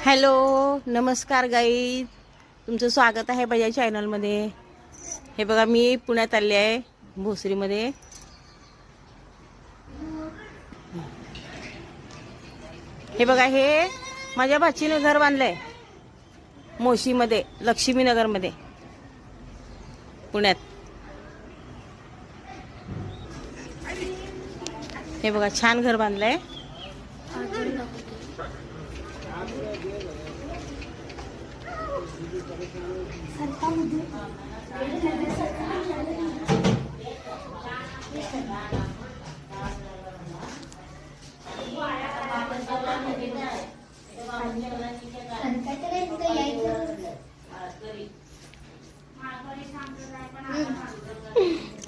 Hello, नमस्कार guys, तुमचं स्वागत आहे माझ्या चॅनलमध्ये. हे बघा, मी पुण्यात आले आहे, भोसरीमध्ये. हे बघा, हे माझ्या भाचीने घर बांधलंय मोशीमध्ये, लक्ष्मीनगरमध्ये, पुण्यात. हे बघा, छान घर बांधलंय.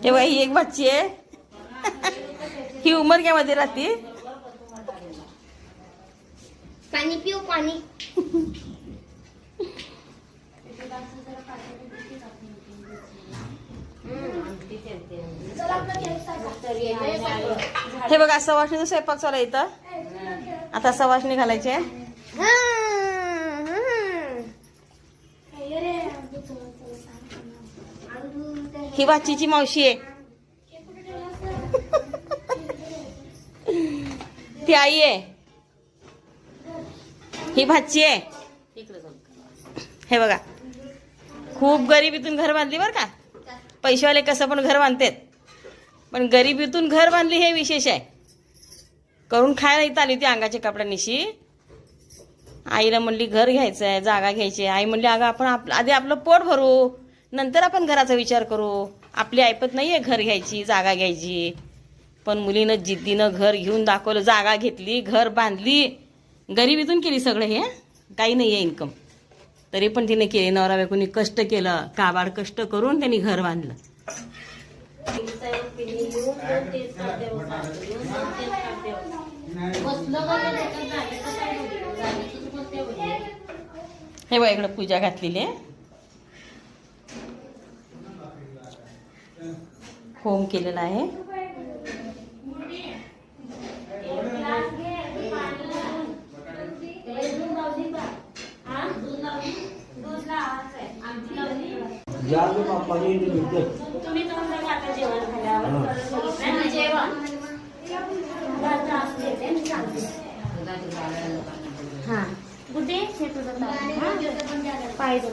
हे बघा, ही एक बच्ची आहे. ही उमर क्या मध्ये राहते. पाणी पिऊ, पाणी. हे बघा, सवाशणीचा स्वयंपाक चालू आहे इथं. आता सवाशणी घालायची आहे. ही बाचीची मावशी आहे. ती आई आहे. ही भाची आहे. हे बघा, खूप गरिबीतून घर बांधली बरं का. पैशावाले कसं पण घर बांधतात, पण गरिबीतून घर बांधली हे विशेष आहे. करून खायला इथं आली होती अंगाच्या कपड्यांनीशी. आईला म्हणली घर घ्यायचं आहे, जागा घ्यायची आहे. आई म्हणली, अगं आपण आधी आपलं पोट भरू, नंतर आपण घराचा विचार करू. आपली ऐपत नाही आहे घर घ्यायची, जागा घ्यायची. पण मुलीनं जिद्दीनं घर घेऊन दाखवलं, जागा घेतली, घर बांधली. गरिबीतून केली सगळं हे, काही नाही आहे इन्कम, तरी पण तिने केले. नवरा बायकोनी कष्ट केलं, काबाड कष्ट करून त्यांनी घर बांधलं. हे बघा, इकडं पूजा घातलेली आहे. होम केलेला आहे. तुम्ही तुमचं आता जेवण झाल्यावर जेवण हा कुठे पाहिजे